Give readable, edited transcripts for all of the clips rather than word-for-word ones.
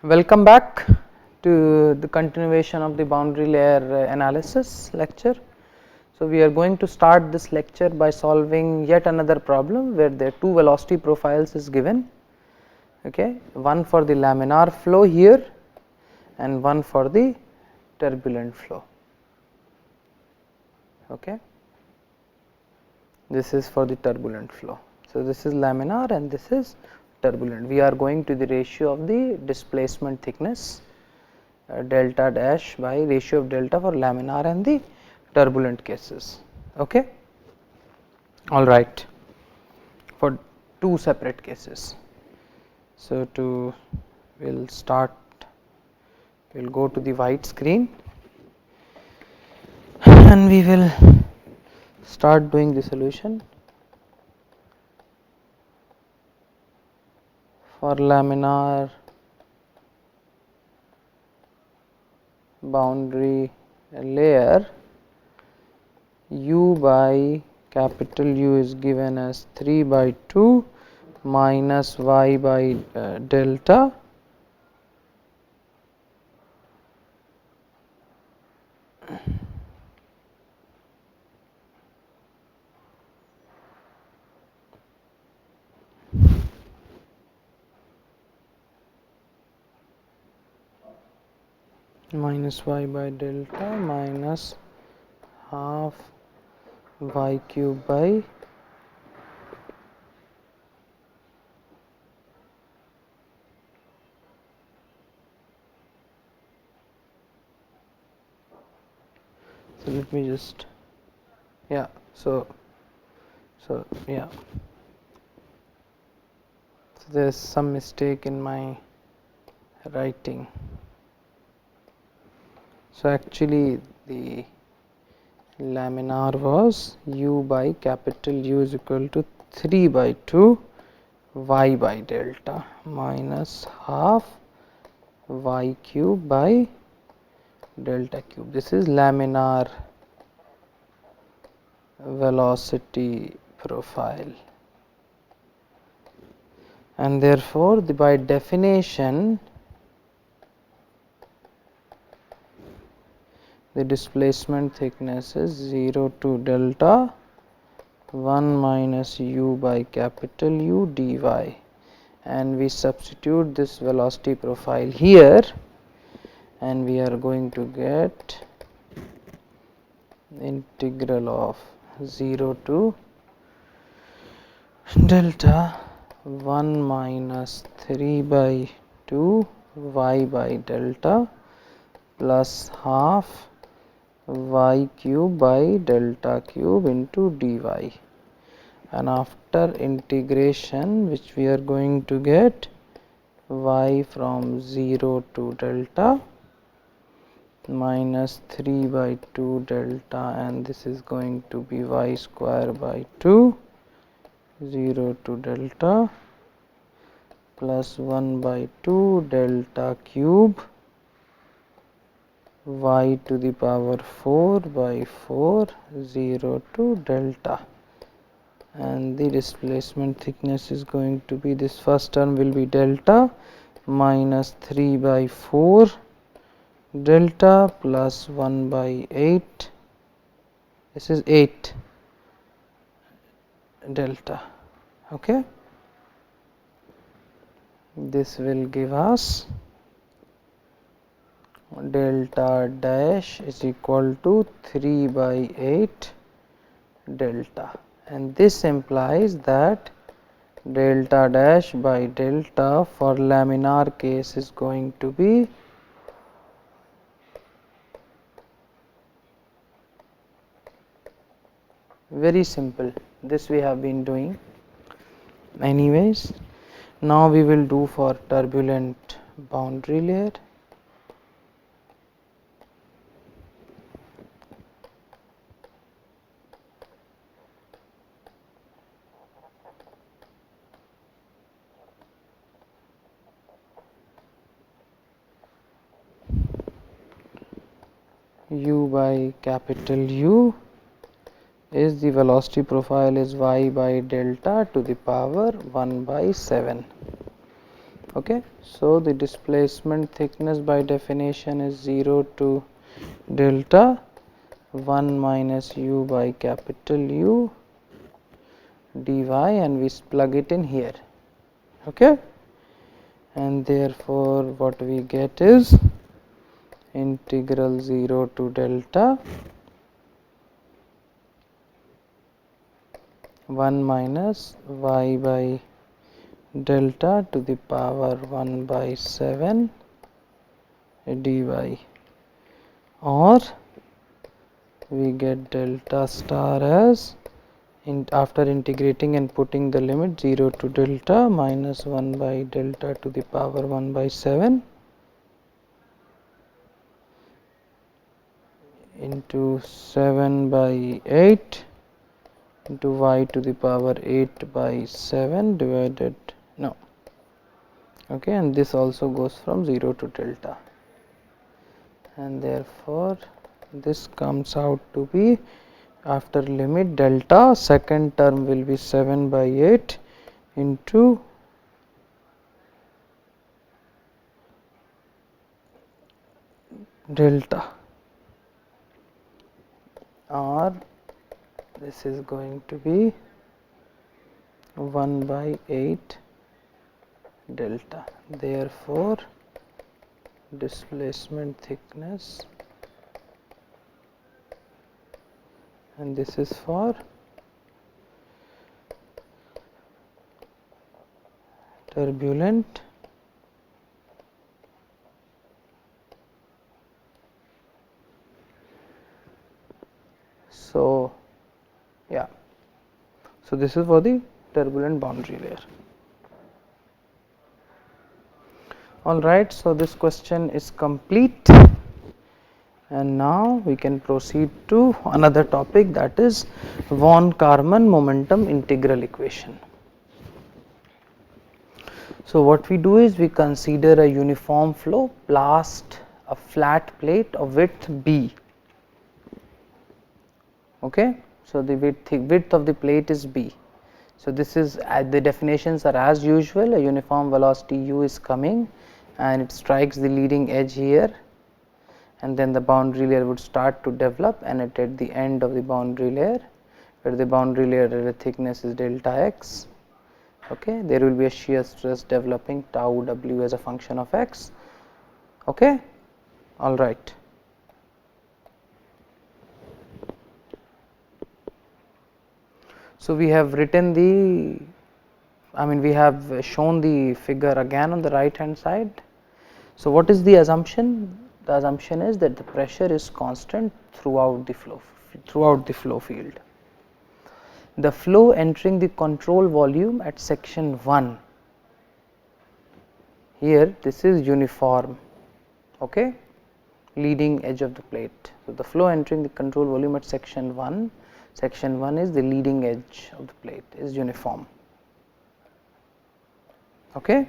Welcome back to the continuation of the boundary layer analysis lecture. So, we are going to start this lecture by solving yet another problem where the two velocity profiles is given, okay, one for the laminar flow here and one for the turbulent flow. Okay. This is for the turbulent flow. So, this is laminar and this is turbulent. We are going to the ratio of the displacement thickness delta dash by ratio of delta for laminar and the turbulent cases. Okay. All right, for two separate cases. So, we will start, we will go to the white screen and we will start doing the solution for laminar boundary layer. U by capital U is given as 3 by 2 minus y by delta minus y by delta minus half y cube by so let me just so yeah, so there is some mistake in my writing. So actually the laminar was U by capital U is equal to 3 by 2 y by delta minus half y cube by delta cube. This is laminar velocity profile, and therefore, by definition the displacement thickness is 0 to delta 1 minus u by capital U dy, and we substitute this velocity profile here and we are going to get integral of 0 to delta 1 minus 3 by 2 y by delta plus half y cube by delta cube into dy, and after integration which we are going to get y from 0 to delta minus 3 by 2 delta, and this is going to be y square by 2 0 to delta plus 1 by 2 delta cube y to the power 4 by 4 0 to delta, and the displacement thickness is going to be, this first term will be delta minus 3 by 4 delta plus 1 by 8, this is 8 delta. Okay. This will give us delta dash is equal to 3 by 8 delta, and this implies that delta dash by delta for laminar case is going to be very simple. This we have been doing anyways. Now we will do for turbulent boundary layer. U by capital U is the velocity profile is y by delta to the power 1 by 7. Okay. So, the displacement thickness by definition is 0 to delta 1 minus u by capital U dy, and we plug it in here. Okay. And therefore, what we get is integral 0 to delta 1 minus y by delta to the power 1 by 7 dy, or we get delta star as after integrating and putting the limit 0 to delta minus 1 by delta to the power 1 by 7 into 7 by 8 into y to the power 8 by 7 divided no. Okay, and this also goes from 0 to delta, and therefore this comes out to be, after limit delta, second term will be 7 by 8 into delta, or this is going to be 1 by 8 delta. Therefore, displacement thickness, and this is for turbulent so yeah, so this is for the turbulent boundary layer. All right, so this question is complete, and now we can proceed to another topic, that is von Karman momentum integral equation. So what we do is we consider a uniform flow past a flat plate of width b. Okay, so the width of the plate is b. So this is the definitions are as usual. A uniform velocity u is coming and it strikes the leading edge here, and then the boundary layer would start to develop, and at the end of the boundary layer, where the boundary layer thickness is delta x, okay, there will be a shear stress developing tau w as a function of x. Okay, all right. So we have written the, we have shown the figure again on the right hand side. So what is the assumption? The assumption is that the pressure is constant throughout the flow field. The flow entering the control volume at section 1, here this is uniform, okay, leading edge of the plate. So the flow entering the control volume at section 1 is the leading edge of the plate, is uniform, okay,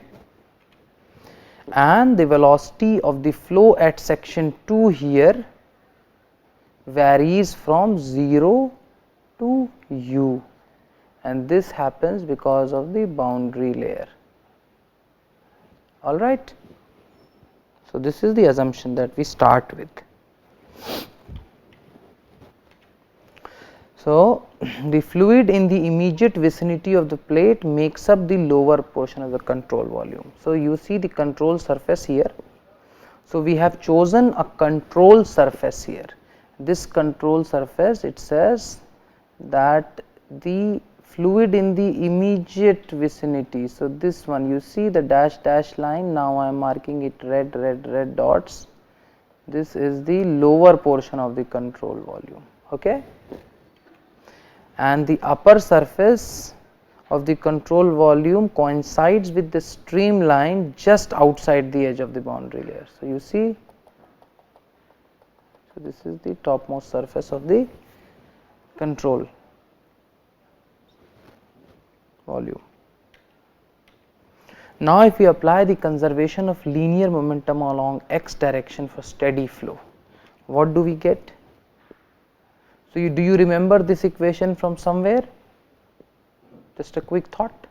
and the velocity of the flow at section 2 here varies from 0 to u, and this happens because of the boundary layer. All right. So this is the assumption that we start with. So the fluid in the immediate vicinity of the plate makes up the lower portion of the control volume. So you see the control surface here. So we have chosen a control surface here. This control surface, it says that the fluid in the immediate vicinity. So this one, you see the dash line, now I am marking it red dots. This is the lower portion of the control volume, okay, and the upper surface of the control volume coincides with the streamline just outside the edge of the boundary layer. So you see, so this is the topmost surface of the control volume. Now if we apply the conservation of linear momentum along x direction for steady flow, what do we get? So do you remember this equation from somewhere? Just a quick thought.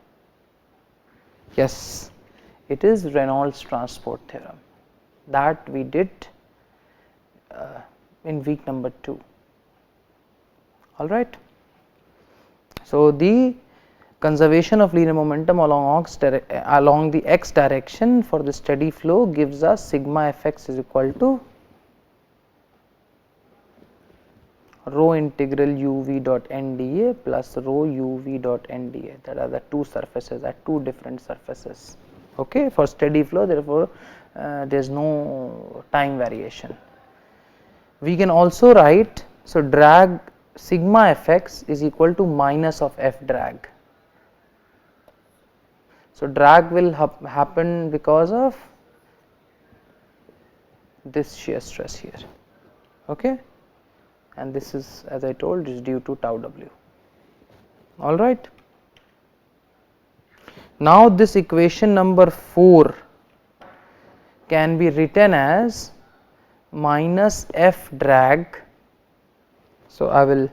Yes, It is Reynolds transport theorem that we did in week number 2. All right. So, the conservation of linear momentum along the x direction for the steady flow gives us sigma fx is equal to rho integral uv dot nda plus rho uv dot nda, that are the two surfaces at two different surfaces. Okay, for steady flow, therefore, there is no time variation. We can also write, so drag sigma fx is equal to minus of f drag. So, drag will happen because of this shear stress here, okay, and this is, as I told, is due to tau w. All right. Now, this equation number 4 can be written as minus f drag. So, I will,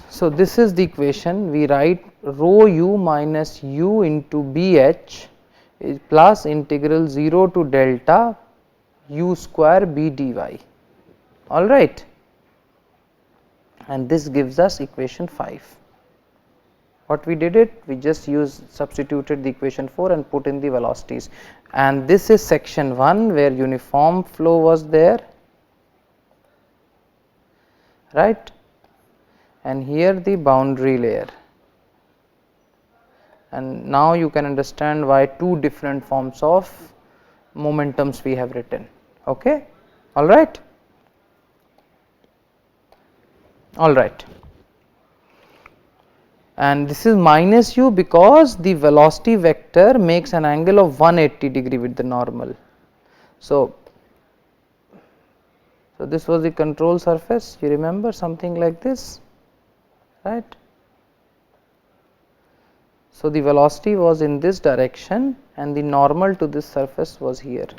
so this is the equation, we write rho u minus u into bh is plus integral 0 to delta u square b dy, all right, and this gives us equation 5. What we did it, we just substituted the equation 4 and put in the velocities, and this is section 1 where uniform flow was there, right, and here the boundary layer, and now you can understand why two different forms of momentums we have written. Okay, all right, all right. And this is minus u because the velocity vector makes an angle of 180 degree with the normal. So, this was the control surface, you remember, something like this, right. So, the velocity was in this direction and the normal to this surface was here,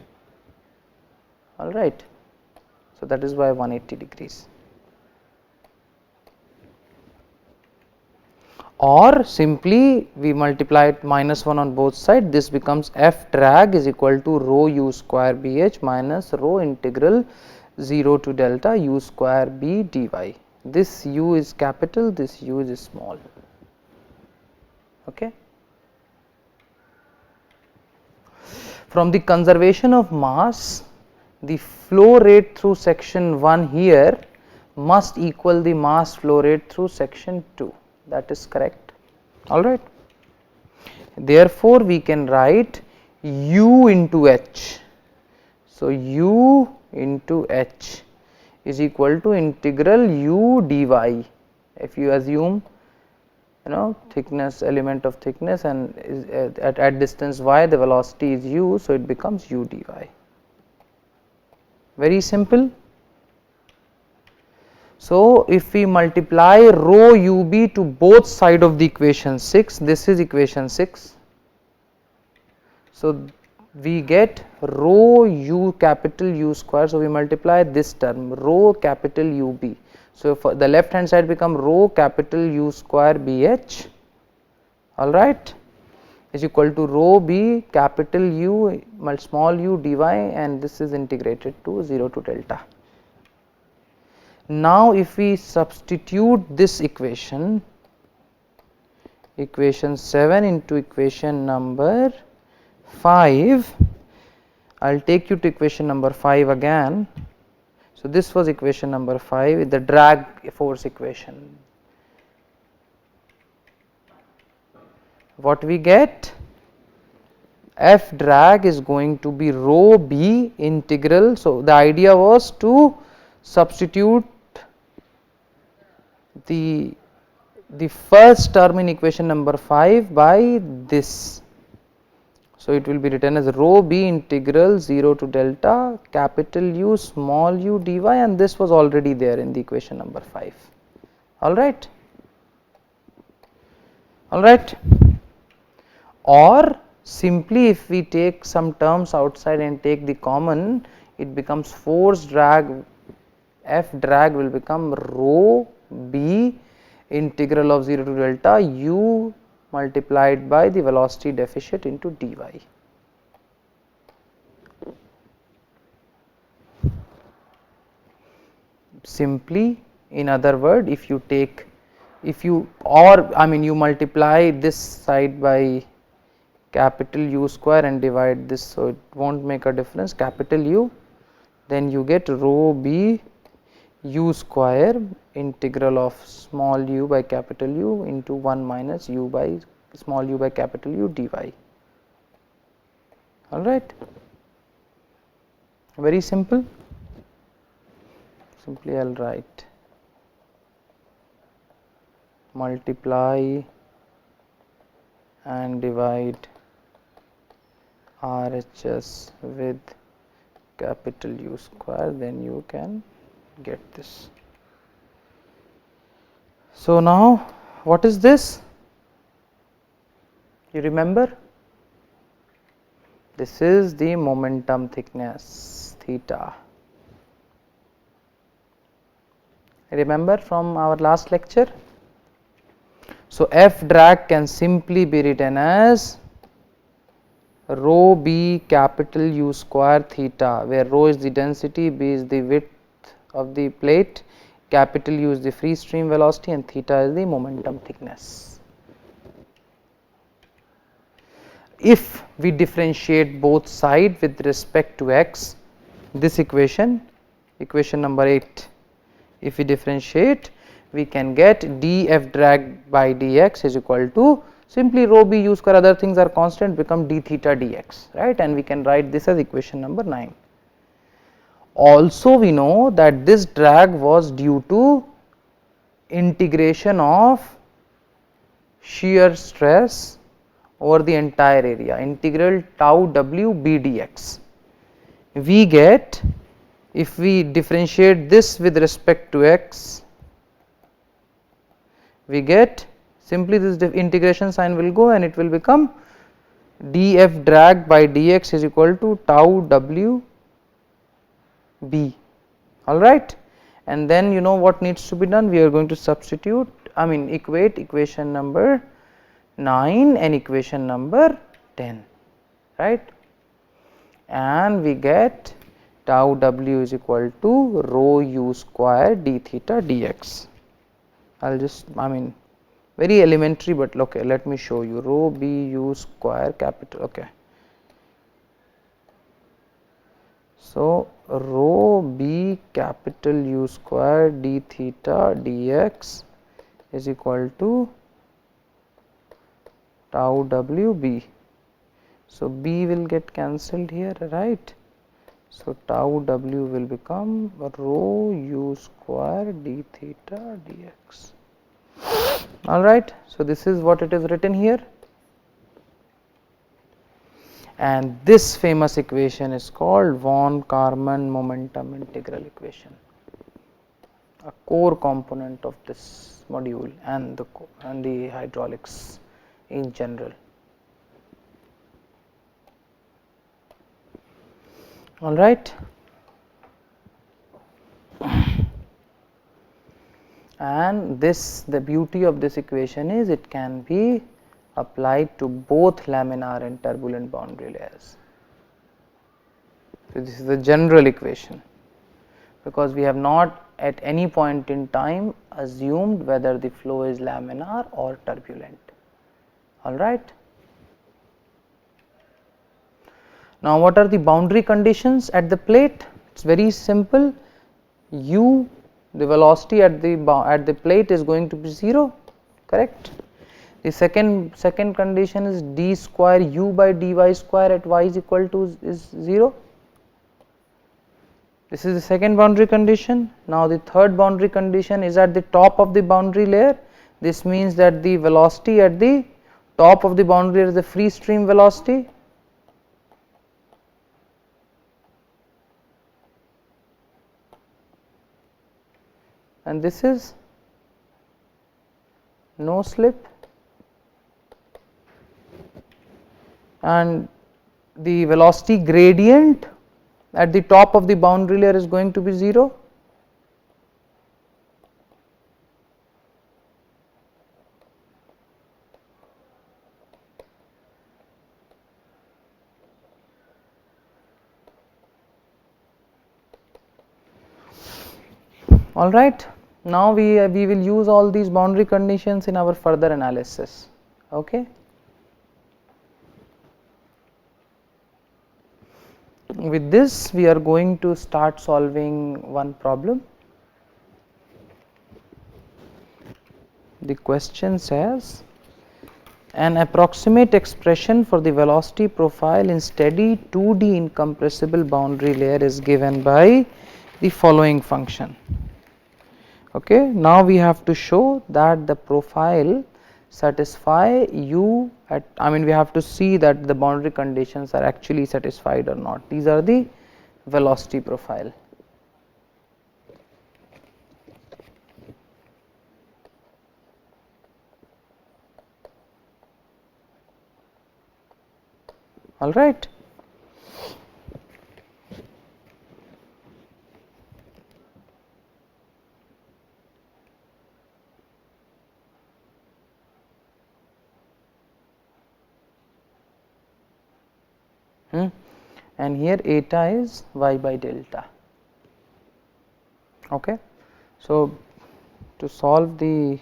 all right. So, that is why 180 degrees. Or simply we multiply it minus 1 on both sides, this becomes f drag is equal to rho u square bh minus rho integral 0 to delta u square b dy. This u is capital, this u is small. Okay. From the conservation of mass, the flow rate through section 1 here must equal the mass flow rate through section 2. That is correct, all right. Therefore, we can write u into h. So, u into h is equal to integral u dy. If you assume, thickness, element of thickness, and is at distance y, the velocity is u, so it becomes u dy. Very simple. So, if we multiply rho ub to both side of the equation 6, this is equation 6. So, we get rho u capital U square. So, we multiply this term rho capital ub. So, for the left hand side become rho capital U square bh, all right, is equal to rho b capital U small u dy, and this is integrated to 0 to delta. Now, if we substitute this equation, equation 7 into equation number 5, I will take you to equation number 5 again. So, this was equation number 5 with the drag force equation. What we get? F drag is going to be rho b integral. So, the idea was to substitute the first term in equation number 5 by this. So, it will be written as rho b integral 0 to delta capital U small u dy, and this was already there in the equation number 5, all right, all right. Or simply if we take some terms outside and take the common, it becomes force drag, F drag will become rho b integral of 0 to delta u multiplied by the velocity deficit into dy. Simply, in other word, if you take, if you, or I mean you multiply this side by capital U square and divide this, so it won't make a difference, capital U, then you get rho b u square integral of small u by capital U into 1 minus u by small u by capital U dy. All right, very simple. Simply I will write multiply and divide RHS with capital U square, then you can get this. So now what is this? You remember? This is the momentum thickness theta. Remember from our last lecture? So F drag can simply be written as rho b capital U square theta, where rho is the density, b is the width of the plate, capital U is the free stream velocity, and theta is the momentum thickness. If we differentiate both sides with respect to x, this equation, equation number 8, if we differentiate, we can get df drag by dx is equal to simply rho b u square, other things are constant, become d theta dx, right, and we can write this as equation number 9. Also we know that this drag was due to integration of shear stress over the entire area, integral tau w b dx. We get, if we differentiate this with respect to x, we get simply this integration sign will go and it will become df drag by dx is equal to tau w b. All right, and then you know what needs to be done, we are going to substitute, I mean equate equation number 9 and equation number 10, right, and we get tau w is equal to rho u square d theta dx. I will just, I mean very elementary, but okay, let me show you, rho b u square capital, okay. So rho b capital U square d theta dx is equal to tau w b. So b will get cancelled here, right. So tau w will become rho u square d theta dx. All right, so this is what it is written here, and this famous equation is called von Karman momentum integral equation, a core component of this module and the hydraulics in general. All right, and this, the beauty of this equation is it can be applied to both laminar and turbulent boundary layers. So this is the general equation, because we have not at any point in time assumed whether the flow is laminar or turbulent. All right. Now what are the boundary conditions at the plate? It's very simple. U, the velocity at the plate is going to be 0, correct. The second condition is d square u by dy square at y is equal to is 0. This is the second boundary condition. Now the third boundary condition is at the top of the boundary layer. This means that the velocity at the top of the boundary layer is the free stream velocity. And this is no slip, and the velocity gradient at the top of the boundary layer is going to be 0. All right. Now we will use all these boundary conditions in our further analysis. Okay. With this, we are going to start solving one problem. The question says, an approximate expression for the velocity profile in steady 2D incompressible boundary layer is given by the following function. Okay. Now we have to show that the profile satisfy u at, I mean we have to see that the boundary conditions are actually satisfied or not. These are the velocity profile. All right. And here eta is y by delta. Okay. So, to solve the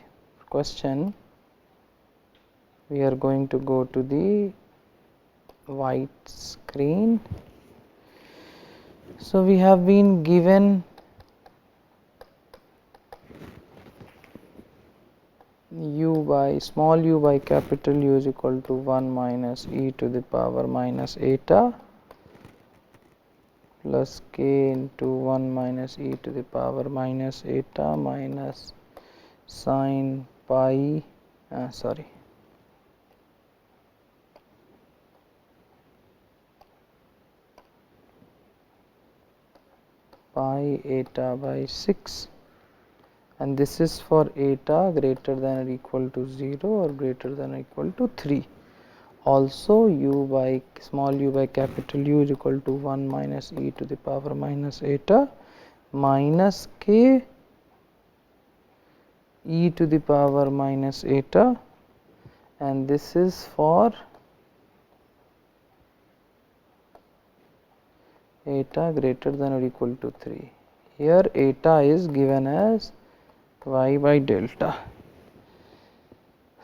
question, we are going to go to the white screen. So, we have been given u by small u by capital U is equal to 1 minus e to the power minus eta plus k into 1 minus e to the power minus eta minus sin pi pi eta by 6, and this is for eta greater than or equal to 0 or greater than or equal to 3. Also u by small u by capital U is equal to 1 minus e to the power minus eta minus k e to the power minus eta, and this is for eta greater than or equal to 3. Here eta is given as y by delta.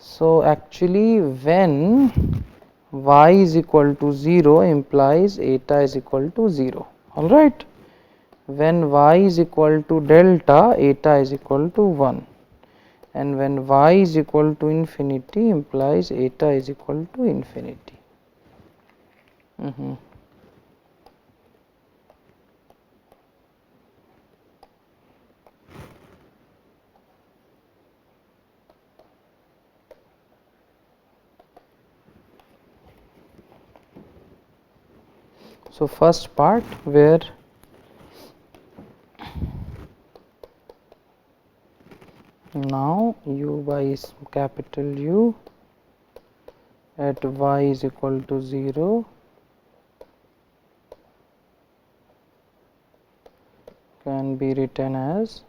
So, actually when y is equal to 0 implies eta is equal to 0. All right. When y is equal to delta, eta is equal to 1, and when y is equal to infinity implies eta is equal to infinity. So, first part where now u by capital U at y is equal to 0 can be written as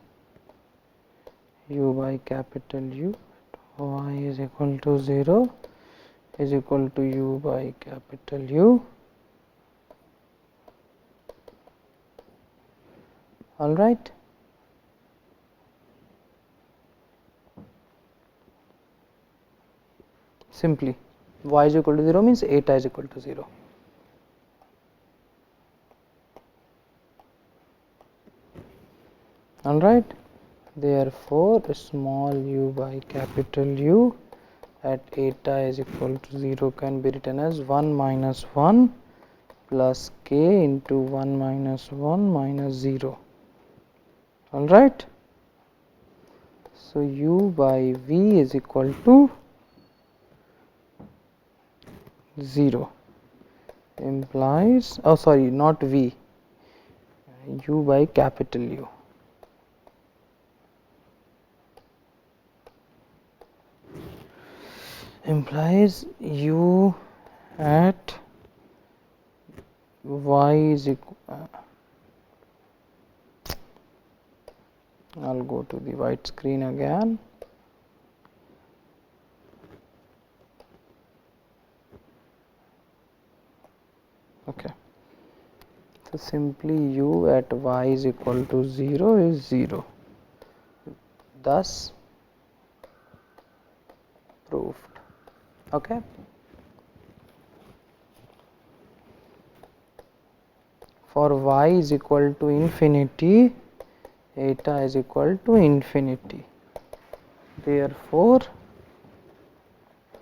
u by capital U at y is equal to 0 is equal to u by capital U. All right. Simply y is equal to 0 means eta is equal to 0. All right. Therefore, small u by capital U at eta is equal to 0 can be written as 1 minus 1 plus k into 1 minus 1 minus 0. All right. So, u by v is equal to 0 implies, oh sorry, not v, u by capital U. Implies u at y is equal, I will go to the white screen again. Okay. So, simply u at y is equal to 0 is 0. thus proved. Okay. For y is equal to infinity, eta is equal to infinity. Therefore,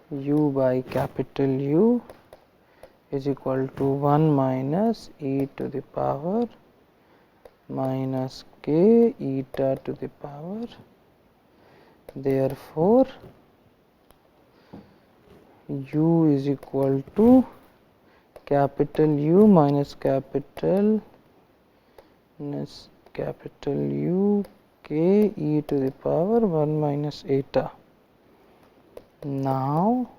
u by capital U is equal to 1 minus e to the power minus k eta to the power. Therefore, u is equal to capital U minus capital U k e to the power 1 minus eta. Now,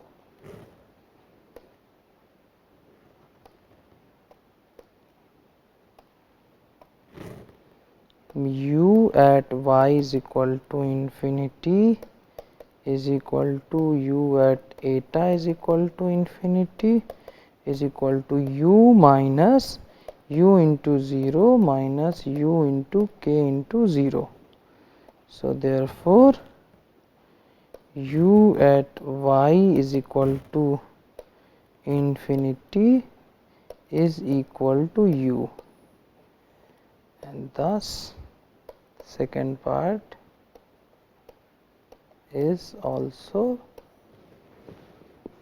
u at y is equal to infinity is equal to u at eta is equal to infinity is equal to u minus u into 0 minus u into k into 0. So, therefore, u at y is equal to infinity is equal to u, and thus second part is also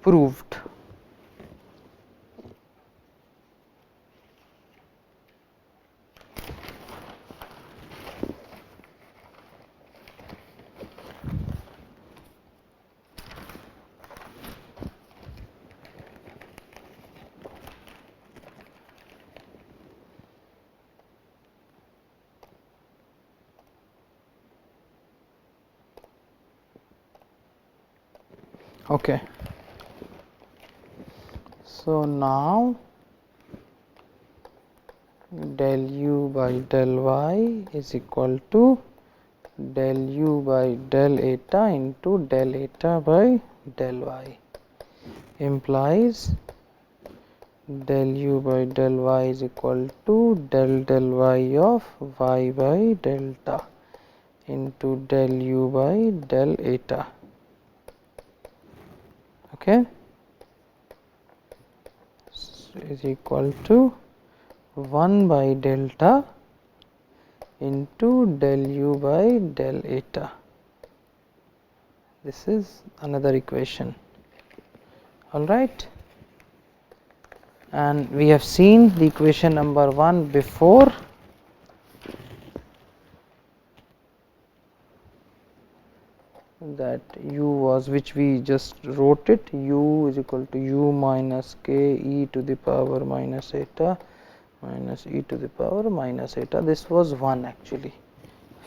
proved. Okay. So, now del u by del y is equal to del u by del eta into del eta by del y, implies del u by del y is equal to del y of y by delta into del u by del eta. Okay, so is equal to 1 by delta into del u by del eta. This is another equation. All right, and we have seen the equation number 1 before. That u was, which we just wrote it, u is equal to u minus k e to the power minus eta minus e to the power minus eta. This was 1 actually.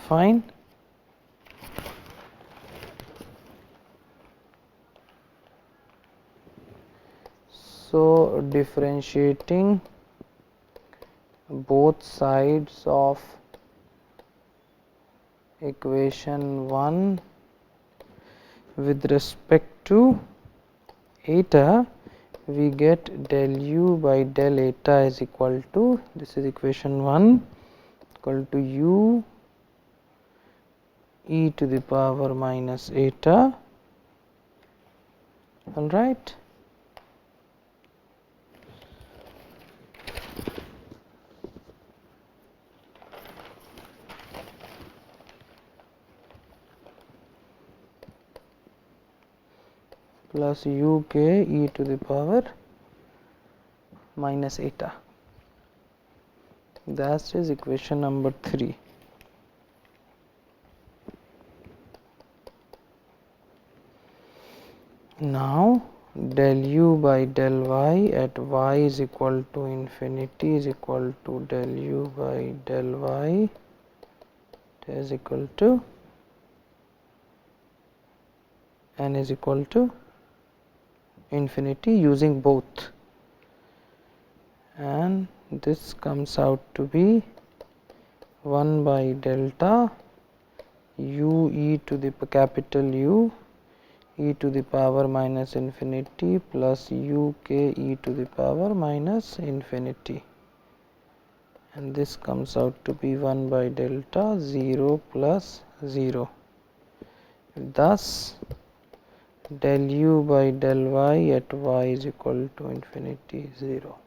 Fine. So, differentiating both sides of equation 1 with respect to eta, we get del u by del eta is equal to, this is equation 1, equal to u e to the power minus eta. All right. Plus u k e to the power minus eta. That is equation number 3. Now, del u by del y at y is equal to infinity is equal to del u by del y is equal to n is equal to infinity using both, and this comes out to be 1 by delta u e to the capital U e to the power minus infinity plus u k e to the power minus infinity, and this comes out to be 1 by delta 0 plus 0. Thus del u by del y at y is equal to infinity 0.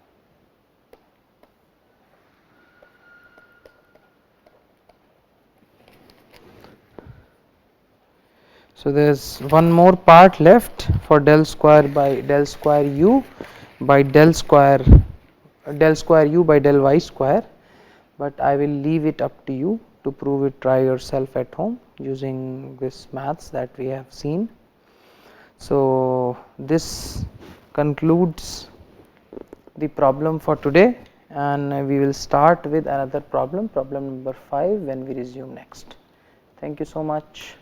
So there is one more part left for del square u by del square u by del y square, but I will leave it up to you to prove it. Try yourself at home using this maths that we have seen. So this concludes the problem for today, and we will start with another problem, problem number 5, when we resume next. Thank you so much.